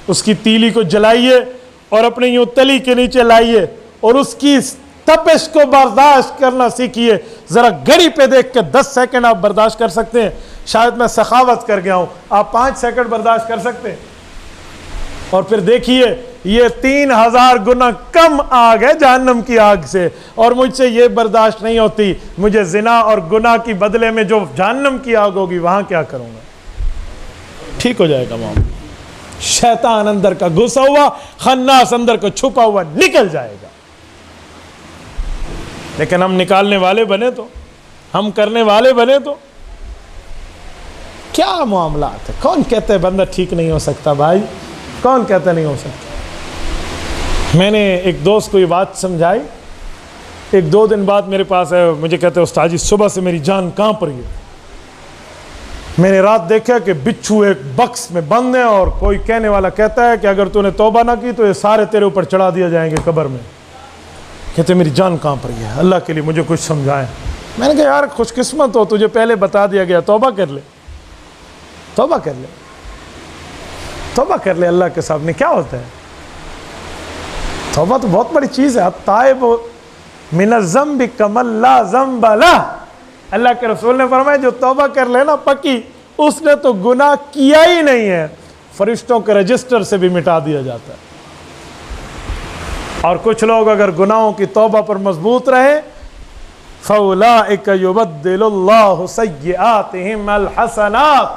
اس کی تیلی کو جلائیے اور اپنے یوں تلی کے نیچے لائیے اور اس کی تپش کو برداشت کرنا سیکھیے. ذرا گھڑی پہ دیکھ کے 10 سیکنڈ آپ برداشت کر سکتے ہیں. شاید میں سخاوت کر گیا ہوں، آپ 5 سیکنڈ برداشت کر سکتے ہیں. اور پھر دیکھیے یہ 3000 گنا کم آگ ہے جہنم کی آگ سے، اور مجھ سے یہ برداشت نہیں ہوتی. مجھے زنا اور گناہ کی بدلے میں جو جہنم کی آگ ہوگی وہاں کیا کروں گا؟ ٹھیک ہو جائے گا معاملہ. شیطان اندر کا گھسا ہوا، خناس اندر کا چھپا ہوا نکل جائے گا. لیکن ہم نکالنے والے بنے تو، ہم کرنے والے بنے تو کیا معاملات ہے. کون کہتے بندہ ٹھیک نہیں ہو سکتا بھائی؟ کون کہتا نہیں ہو سکتا؟ میں نے ایک دوست کو یہ بات سمجھائی، 1-2 دن بعد میرے پاس ہے، مجھے کہتے ہیں استاد جی صبح سے میری جان کہاں پر ہے. میں نے رات دیکھا کہ بچھو ایک بکس میں بند ہے، اور کوئی کہنے والا کہتا ہے کہ اگر تو نے توبہ نہ کی تو یہ سارے تیرے اوپر چڑھا دیا جائیں گے قبر میں. کہتے میری جان کہاں پر ہے، اللہ کے لیے مجھے کچھ سمجھائیں. میں نے کہا یار خوش قسمت ہو، تجھے پہلے بتا دیا گیا، توبہ کر لے، توبہ کر لے، توبہ کر لے. اللہ کے سامنے کیا ہوتا ہے؟ توبہ تو بہت بڑی چیز ہے. التائب من الذنب کمن لا ذنب لہ. اللہ کے رسول نے فرمایا جو توبہ کر لے نا پکی، اس نے تو گناہ کیا ہی نہیں ہے، فرشتوں کے رجسٹر سے بھی مٹا دیا جاتا ہے. اور کچھ لوگ اگر گناہوں کی توبہ پر مضبوط رہے، فَأُولَٰئِكَ يُبَدِّلُ اللَّهُ سَيِّئَاتِهِمْ الْحَسَنَاتِ.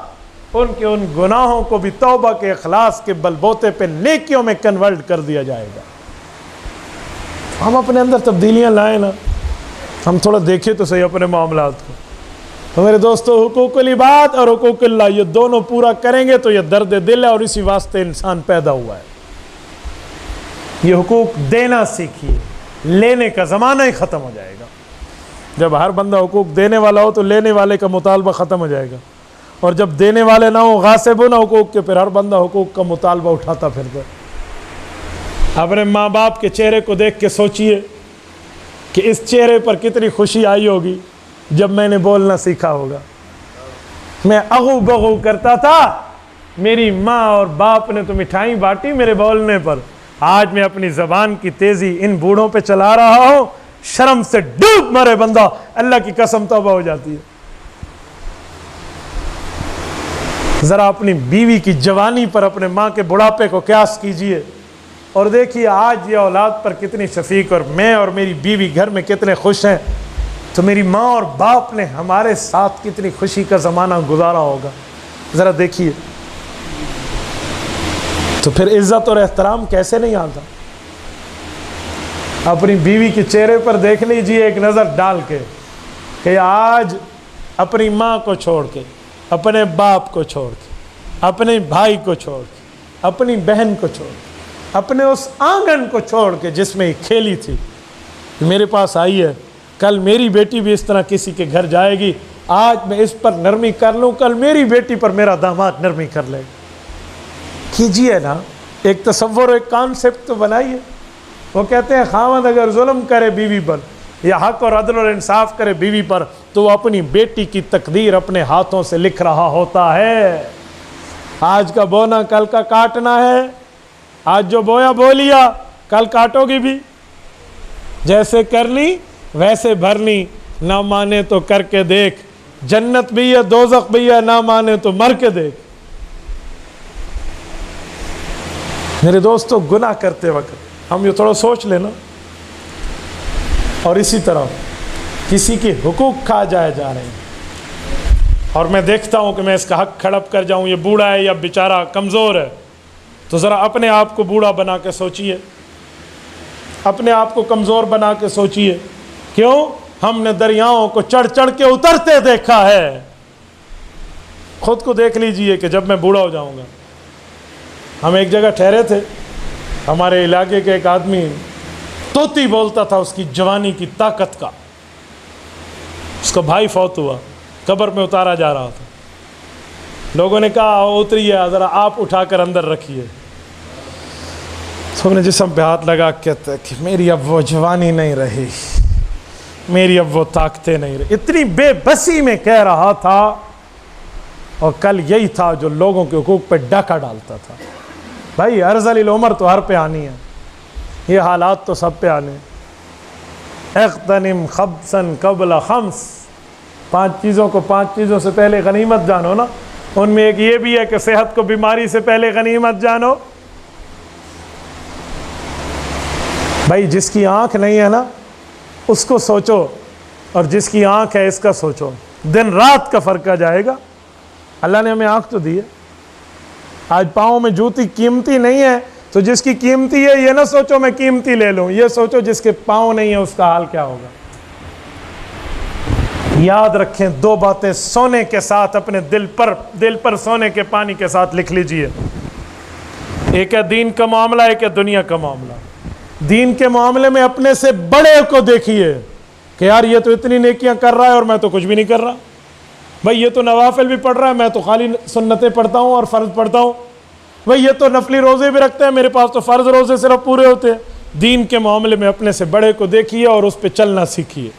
ان کے ان گناہوں کو بھی توبہ کے اخلاص کے بلبوتے پہ نیکیوں میں کنورٹ کر دیا جائے گا. ہم اپنے اندر تبدیلیاں لائیں نا، ہم تھوڑا دیکھیں تو صحیح اپنے معاملات کو. تو میرے دوستو، حقوق العباد اور حقوق اللہ یہ دونوں پورا کریں گے تو یہ درد دل ہے، اور اسی واسطے انسان پیدا ہوا ہے. یہ حقوق دینا سیکھیے، لینے کا زمانہ ہی ختم ہو جائے گا. جب ہر بندہ حقوق دینے والا ہو تو لینے والے کا مطالبہ ختم ہو جائے گا، اور جب دینے والے نہ ہوں، غاصب ہو نہ حقوق کے، پھر ہر بندہ حقوق کا مطالبہ اٹھاتا پھرتا. اپنے ماں باپ کے چہرے کو دیکھ کے سوچئے کہ اس چہرے پر کتنی خوشی آئی ہوگی جب میں نے بولنا سیکھا ہوگا. میں اغو بغو کرتا تھا، میری ماں اور باپ نے تو مٹھائی بانٹی میرے بولنے پر. آج میں اپنی زبان کی تیزی ان بوڑھوں پہ چلا رہا ہوں، شرم سے ڈوب مرے بندہ. اللہ کی قسم توبہ ہو جاتی ہے. ذرا اپنی بیوی کی جوانی پر اپنے ماں کے بڑھاپے کو قیاس کیجئے اور دیکھیے آج یہ اولاد پر کتنی شفیق، اور میں اور میری بیوی گھر میں کتنے خوش ہیں. تو میری ماں اور باپ نے ہمارے ساتھ کتنی خوشی کا زمانہ گزارا ہوگا، ذرا دیکھیے. تو پھر عزت اور احترام کیسے نہیں آتا؟ اپنی بیوی کے چہرے پر دیکھ لیجئے ایک نظر ڈال کے کہ آج اپنی ماں کو چھوڑ کے، اپنے باپ کو چھوڑ کے، اپنے بھائی کو چھوڑ کے، اپنی بہن کو چھوڑ کے، اپنے اس آنگن کو چھوڑ کے جس میں کھیلی تھی، میرے پاس آئی ہے، کل میری بیٹی بھی اس طرح کسی کے گھر جائے گی، آج میں اس پر نرمی کر لوں، کل میری بیٹی پر میرا داماد نرمی کر لے گا۔ کیجئے نا، ایک تصور، ایک کانسیپٹ تو بنائیے۔ وہ کہتے ہیں خاوند اگر ظلم کرے بیوی پر یا حق اور عدل اور انصاف کرے بیوی پر تو وہ اپنی بیٹی کی تقدیر اپنے ہاتھوں سے لکھ رہا ہوتا ہے۔ آج کا بونا کل کا کاٹنا ہے، آج جو بویا بو لیا کل کاٹو گی بھی، جیسے کرنی ویسے بھرنی، نہ مانے تو کر کے دیکھ، جنت بھی ہے دوزخ بھی ہے، نہ مانے تو مر کے دیکھ۔ میرے دوستو، گناہ کرتے وقت ہم یہ تھوڑا سوچ لینا، اور اسی طرح کسی کے حقوق کھا جا رہے ہیں اور میں دیکھتا ہوں کہ میں اس کا حق کھڑپ کر جاؤں، یہ بوڑھا ہے یا بیچارہ کمزور ہے، تو ذرا اپنے آپ کو بوڑھا بنا کے سوچئے، اپنے آپ کو کمزور بنا کے سوچئے۔ کیوں؟ ہم نے دریاؤں کو چڑھ چڑھ کے اترتے دیکھا ہے۔ خود کو دیکھ لیجئے کہ جب میں بوڑھا ہو جاؤں گا۔ ہم ایک جگہ ٹھہرے تھے، ہمارے علاقے کے ایک آدمی طوطی بولتا تھا اس کی جوانی کی طاقت کا، اس کا بھائی فوت ہوا، قبر میں اتارا جا رہا تھا، لوگوں نے کہا اتریے ذرا آپ اٹھا کر اندر رکھیے، سب نے جسم پہ ہاتھ لگا کہتے ہیں کہ میری اب وہ جوانی نہیں رہی، میری اب وہ طاقتیں نہیں رہی، اتنی بے بسی میں کہہ رہا تھا، اور کل یہی تھا جو لوگوں کے حقوق پہ ڈاکہ ڈالتا تھا۔ بھائی ارذل العمر تو ہر پہ آنی ہے، یہ حالات تو سب پہ آنے ہیں۔ اغتنم خبسا قبل خمس، 5 چیزوں کو 5 چیزوں سے پہلے غنیمت جانو نا، ان میں ایک یہ بھی ہے کہ صحت کو بیماری سے پہلے غنیمت جانو۔ بھائی جس کی آنکھ نہیں ہے نا اس کو سوچو، اور جس کی آنکھ ہے اس کا سوچو، دن رات کا فرق آ جائے گا۔ اللہ نے ہمیں آنکھ تو دی ہے، آج پاؤں میں جوتی قیمتی نہیں ہے تو جس کی قیمتی ہے یہ نہ سوچو میں قیمتی لے لوں، یہ سوچو جس کے پاؤں نہیں ہے اس کا حال کیا ہوگا۔ یاد رکھیں 2 باتیں سونے کے ساتھ اپنے دل پر سونے کے پانی کے ساتھ لکھ لیجئے، ایک ہے دین کا معاملہ، ایک ہے دنیا کا معاملہ۔ دین کے معاملے میں اپنے سے بڑے کو دیکھیے کہ یار یہ تو اتنی نیکیاں کر رہا ہے اور میں تو کچھ بھی نہیں کر رہا، بھئی یہ تو نوافل بھی پڑھ رہا ہے، میں تو خالی سنتیں پڑھتا ہوں اور فرض پڑھتا ہوں، بھئی یہ تو نفلی روزے بھی رکھتے ہیں، میرے پاس تو فرض روزے صرف پورے ہوتے ہیں۔ دین کے معاملے میں اپنے سے بڑے کو دیکھیے اور اس پہ چلنا سیکھیے،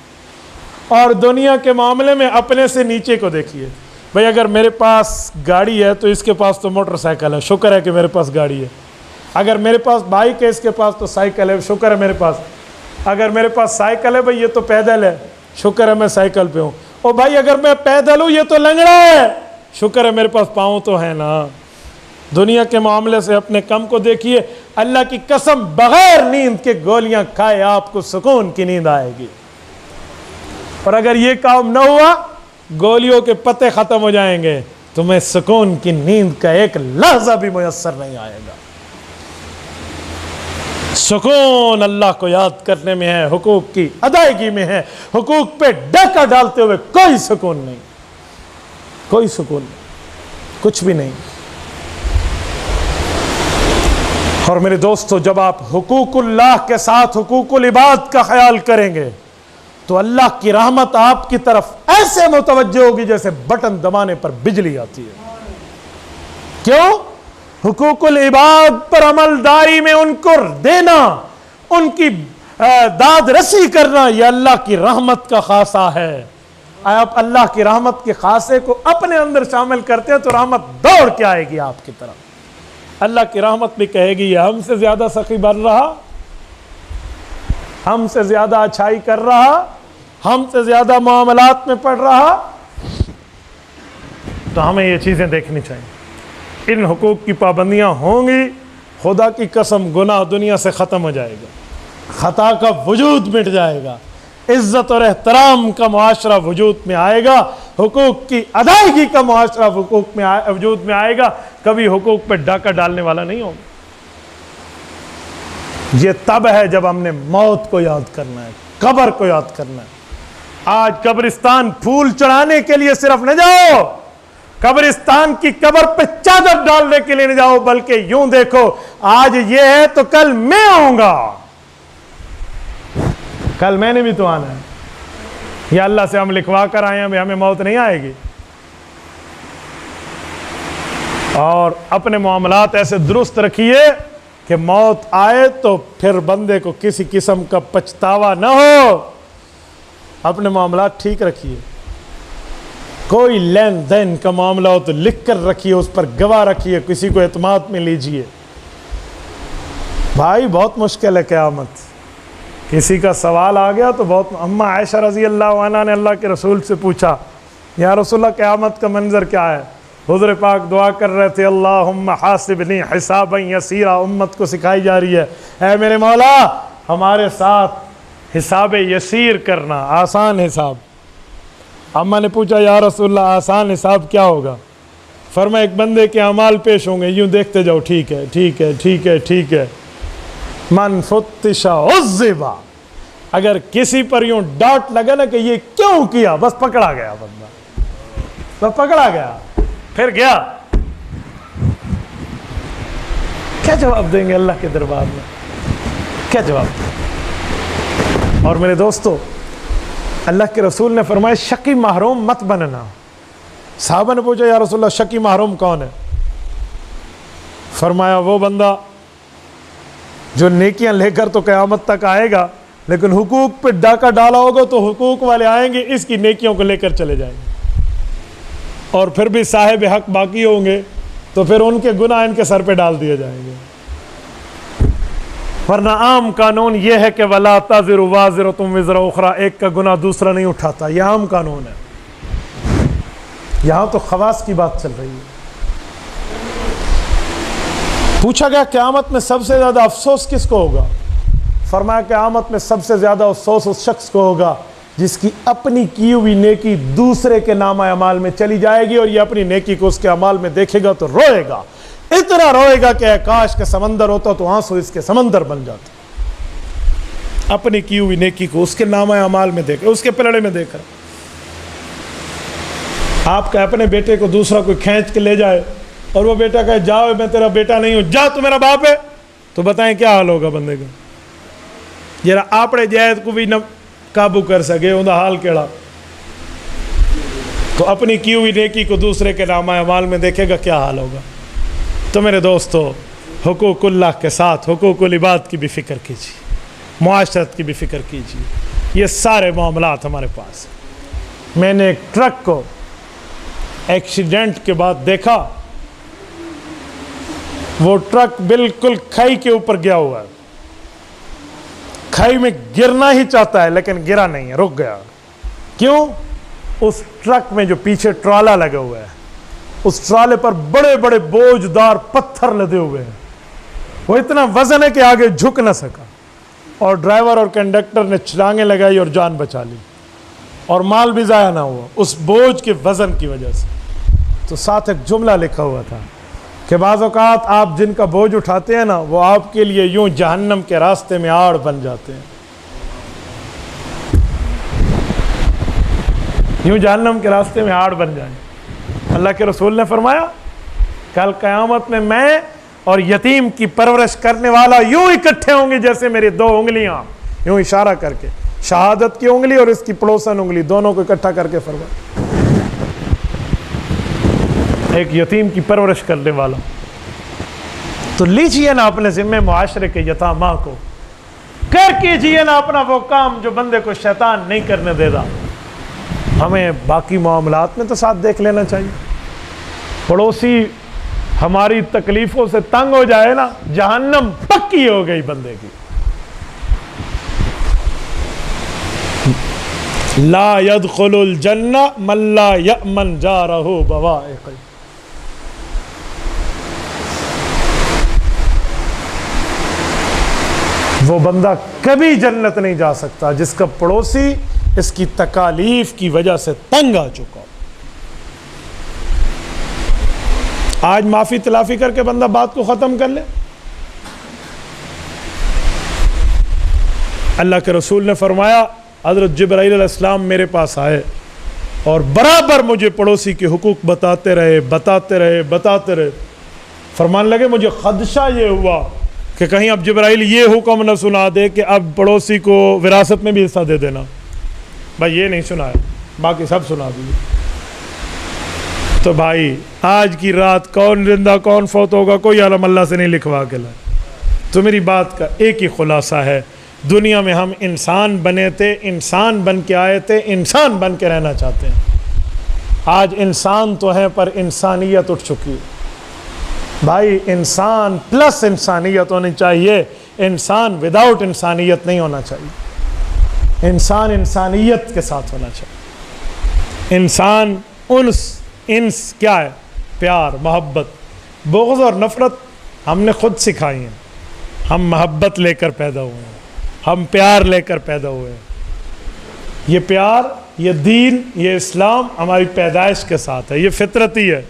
اور دنیا کے معاملے میں اپنے سے نیچے کو دیکھیے۔ بھئی اگر میرے پاس گاڑی ہے تو اس کے پاس تو موٹر سائیکل ہے، شکر ہے کہ میرے پاس گاڑی ہے۔ اگر میرے پاس بائک ہے اس کے پاس تو سائیکل ہے، شکر ہے میرے پاس۔ اگر میرے پاس سائیکل ہے بھئی یہ تو پیدل ہے، شکر ہے میں سائیکل پہ ہوں۔ اور بھائی اگر میں پیدل ہوں یہ تو لنگڑا ہے، شکر ہے میرے پاس پاؤں تو ہے نا۔ دنیا کے معاملے سے اپنے کم کو دیکھیے، اللہ کی قسم بغیر نیند کے گولیاں کھائے آپ کو سکون کی نیند آئے گی، اور اگر یہ کام نہ ہوا گولیوں کے پتے ختم ہو جائیں گے تمہیں سکون کی نیند کا ایک لحظہ بھی میسر نہیں آئے گا۔ سکون اللہ کو یاد کرنے میں ہے، حقوق کی ادائیگی میں ہے، حقوق پہ ڈاکہ ڈالتے ہوئے کوئی سکون نہیں، کوئی سکون نہیں، کچھ بھی نہیں۔ اور میرے دوستو جب آپ حقوق اللہ کے ساتھ حقوق العباد کا خیال کریں گے تو اللہ کی رحمت آپ کی طرف ایسے متوجہ ہوگی جیسے بٹن دبانے پر بجلی آتی ہے۔ کیوں؟ حقوق العباد پر عمل داری میں ان کو دینا، ان کی داد رسی کرنا، یہ اللہ کی رحمت کا خاصہ ہے۔ آپ اللہ کی رحمت کے خاصے کو اپنے اندر شامل کرتے ہیں تو رحمت دوڑ کے آئے گی آپ کی طرف۔ اللہ کی رحمت بھی کہے گی یہ ہم سے زیادہ سخی بن رہا، ہم سے زیادہ اچھائی کر رہا، ہم سے زیادہ معاملات میں پڑھ رہا۔ تو ہمیں یہ چیزیں دیکھنی چاہیے۔ ان حقوق کی پابندیاں ہوں گی، خدا کی قسم گناہ دنیا سے ختم ہو جائے گا، خطا کا وجود مٹ جائے گا، عزت اور احترام کا معاشرہ وجود میں آئے گا، حقوق کی ادائیگی کا معاشرہ وجود میں آئے گا، کبھی حقوق پہ ڈاکہ ڈالنے والا نہیں ہوگا۔ یہ تب ہے جب ہم نے موت کو یاد کرنا ہے، قبر کو یاد کرنا ہے۔ آج قبرستان پھول چڑھانے کے لیے صرف نہ جاؤ، قبرستان کی قبر پہ چادر ڈالنے کے لیے نہ جاؤ، بلکہ یوں دیکھو آج یہ ہے تو کل میں آؤں گا، کل میں نے بھی تو آنا ہے۔ یا اللہ سے ہم لکھوا کر آئے ہیں ہمیں موت نہیں آئے گی؟ اور اپنے معاملات ایسے درست رکھیے کہ موت آئے تو پھر بندے کو کسی قسم کا پچھتاوا نہ ہو۔ اپنے معاملات ٹھیک رکھیے، کوئی لین دین کا معاملہ ہو تو لکھ کر رکھیے، اس پر گواہ رکھیے، کسی کو اعتماد میں لیجئے۔ بھائی بہت مشکل ہے قیامت، کسی کا سوال آ گیا تو بہت۔ اما عائشہ رضی اللہ عنہ نے اللہ کے رسول سے پوچھا، یا رسول اللہ قیامت کا منظر کیا ہے؟ حضور پاک دعا کر رہے تھے، اللہم حاسبنی حسابا یسیرا، امت کو سکھائی جا رہی ہے، اے میرے مولا ہمارے ساتھ حساب یسیر کرنا، آسان حساب۔ اما نے پوچھا یا رسول اللہ آسان حساب کیا ہوگا؟ فرمایا ایک بندے کے اعمال پیش ہوں گے، یوں دیکھتے جاؤ، ٹھیک ہے ٹھیک ہے ٹھیک ہے ٹھیک ہے، من فتش عذب، اگر کسی پر یوں ڈاٹ لگا نا کہ یہ کیوں کیا، بس پکڑا گیا بندہ، بس پکڑا گیا، پھر گیا۔ کیا جواب دیں گے اللہ کے دربار میں؟ کیا جواب دیں؟ اور میرے دوستو، اللہ کے رسول نے فرمایا شقی محروم مت بننا۔ صحابہ نے پوچھا یا رسول اللہ شقی محروم کون ہے؟ فرمایا وہ بندہ جو نیکیاں لے کر تو قیامت تک آئے گا، لیکن حقوق پہ ڈاکہ ڈالا ہوگا تو حقوق والے آئیں گے، اس کی نیکیوں کو لے کر چلے جائیں گے، اور پھر بھی صاحب حق باقی ہوں گے تو پھر ان کے گناہ ان کے سر پہ ڈال دیے جائیں گے۔ ورنہ عام قانون یہ ہے کہ وَلَا تَزِرُ وَازِرَةٌ وِزْرَ أُخْرَى، ایک کا گناہ دوسرا نہیں اٹھاتا، یہ عام قانون ہے۔ یہاں تو خواص کی بات چل رہی ہے۔ پوچھا گیا قیامت میں سب سے زیادہ افسوس کس کو ہوگا؟ فرمایا قیامت میں سب سے زیادہ افسوس اس شخص کو ہوگا جس کی اپنی کی ہوئی نیکی دوسرے کے نامہ اعمال میں چلی جائے گی، اور یہ اپنی نیکی کو اس کے اعمال میں دیکھے گا تو روئے گا، اتنا روئے گا کہ کاش کا سمندر ہوتا تو آنسو اس کے سمندر بن جاتا۔ اپنی کی ہوئی نیکی کو اس کے نامہ اعمال میں دیکھے، اس کے پلڑے میں دیکھ رہا۔ آپ کا اپنے بیٹے کو دوسرا کوئی کھینچ کے لے جائے اور وہ بیٹا کہے جاؤ میں تیرا بیٹا نہیں ہوں، جا تو میرا باپ ہے، تو بتائیں کیا حال ہوگا بندے کا؟ جرا آپڑے جائد کو بھی نہ قابو کر سکے ان دا حال کیڑا؟ تو اپنی کی ہوئی نیکی کو دوسرے کے نامہ اعمال میں دیکھے گا کیا حال ہوگا؟ تو میرے دوستو، حقوق اللہ کے ساتھ حقوق العباد کی بھی فکر کیجیے، معاشرت کی بھی فکر کیجیے، یہ سارے معاملات ہمارے پاس ہیں۔ میں نے ایک ٹرک کو ایکسیڈنٹ کے بعد دیکھا، وہ ٹرک بالکل کھائی کے اوپر گیا ہوا ہے، کھائی میں گرنا ہی چاہتا ہے لیکن گرا نہیں ہے، رک گیا۔ کیوں؟ اس ٹرک میں جو پیچھے ٹرالا لگا ہوا ہے، اس ٹرالے پر بڑے بڑے بوجھدار پتھر لدے ہوئے ہیں، وہ اتنا وزن ہے کہ آگے جھک نہ سکا، اور ڈرائیور اور کنڈکٹر نے چھلانگیں لگائی اور جان بچا لی، اور مال بھی ضائع نہ ہوا اس بوجھ کے وزن کی وجہ سے۔ تو ساتھ ایک جملہ لکھا ہوا تھا کہ بعض اوقات آپ جن کا بوجھ اٹھاتے ہیں نا، وہ آپ کے لیے یوں جہنم کے راستے میں آڑ بن جاتے ہیں، یوں جہنم کے راستے میں آڑ بن جائیں۔ اللہ کے رسول نے فرمایا کل قیامت میں اور یتیم کی پرورش کرنے والا یوں اکٹھے ہوں گے جیسے میری دو انگلیاں، یوں اشارہ کر کے، شہادت کی انگلی اور اس کی پڑوسن انگلی دونوں کو اکٹھا کر کے فرمایا، ایک یتیم کی پرورش کرنے والا۔ تو لیجئے نا اپنے ذمہ معاشرے کے یتاماں کو، کر کیجئے نا اپنا وہ کام جو بندے کو شیطان نہیں کرنے دے گا۔ ہمیں باقی معاملات میں تو ساتھ دیکھ لینا چاہیے۔ پڑوسی ہماری تکلیفوں سے تنگ ہو جائے نا، جہنم پکی ہو گئی بندے کی۔ لا يدخل الجنہ من لا یأمن جارہ بوائق، وہ بندہ کبھی جنت نہیں جا سکتا جس کا پڑوسی اس کی تکالیف کی وجہ سے تنگ آ چکا۔ آج معافی تلافی کر کے بندہ بات کو ختم کر لے، اللہ کے رسول نے فرمایا حضرت جبرائیل علیہ السلام میرے پاس آئے اور برابر مجھے پڑوسی کے حقوق بتاتے رہے. فرمان لگے مجھے خدشہ یہ ہوا کہ کہیں اب جبرائیل یہ حکم نہ سنا دے کہ اب پڑوسی کو وراثت میں بھی حصہ دے دینا. بھائی یہ نہیں سنا ہے، باقی سب سنا دیجیے. تو بھائی آج کی رات کون زندہ کون فوت ہوگا کوئی عالم اللہ سے نہیں لکھوا کے لائے. تو میری بات کا ایک ہی خلاصہ ہے، دنیا میں ہم انسان بنے تھے، انسان بن کے آئے تھے، انسان بن کے رہنا چاہتے ہیں. آج انسان تو ہیں پر انسانیت اٹھ چکی ہے. بھائی انسان پلس انسانیت ہونی چاہیے، انسان وداؤٹ انسانیت نہیں ہونا چاہیے. انسان انسانیت کے ساتھ ہونا چاہیے. انسان انس کیا ہے؟ پیار، محبت. بغض اور نفرت ہم نے خود سکھائی ہیں. ہم محبت لے کر پیدا ہوئے ہیں، ہم پیار لے کر پیدا ہوئے ہیں. یہ پیار، یہ دین، یہ اسلام ہماری پیدائش کے ساتھ ہے، یہ فطرتی ہے.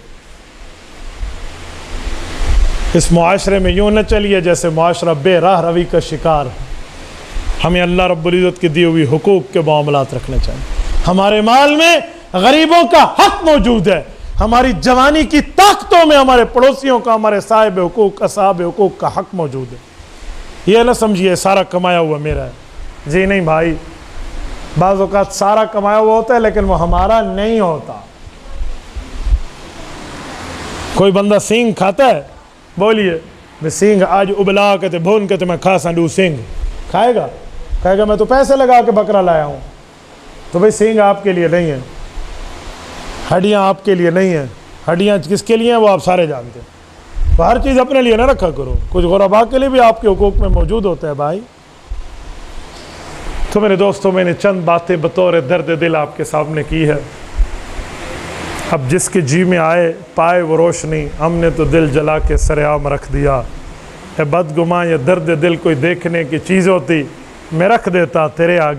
اس معاشرے میں یوں نہ چلیے جیسے معاشرہ بے راہ روی کا شکار ہے. ہمیں اللہ رب العزت کی دی ہوئی حقوق کے معاملات رکھنے چاہیے. ہمارے مال میں غریبوں کا حق موجود ہے. ہماری جوانی کی طاقتوں میں ہمارے پڑوسیوں کا، ہمارے صاحب حقوق، اصحاب حقوق کا حق موجود ہے. یہ نہ سمجھیے سارا کمایا ہوا میرا ہے. جی نہیں بھائی، بعض اوقات سارا کمایا ہوا ہوتا ہے لیکن وہ ہمارا نہیں ہوتا. کوئی بندہ سینگ کھاتا ہے، بولیے میں سینگ آج ابلا کے تے بھون کے تے میں کھا سانڈو سینگ کھائے گا؟ کہے گا میں تو پیسے لگا کے بکرا لایا ہوں. تو بھئی سینگ آپ کے لیے نہیں ہے، ہڈیاں آپ کے لیے نہیں ہیں. ہڈیاں کس کے لیے ہیں وہ آپ سارے جانتے ہیں. تو ہر چیز اپنے لیے نہ رکھا کرو، کچھ غرباء کے لیے بھی آپ کے حقوق میں موجود ہوتا ہے بھائی. تو میرے دوستوں، میں نے چند باتیں بطور درد دل آپ کے سامنے کی ہے. اب جس کے جی میں آئے پائے وہ روشنی، ہم نے تو دل جلا کے سر عام رکھ دیا. اے بدگماں یہ درد دل کوئی دیکھنے کی چیز ہوتی، میں رکھ دیتا تیرے آگے.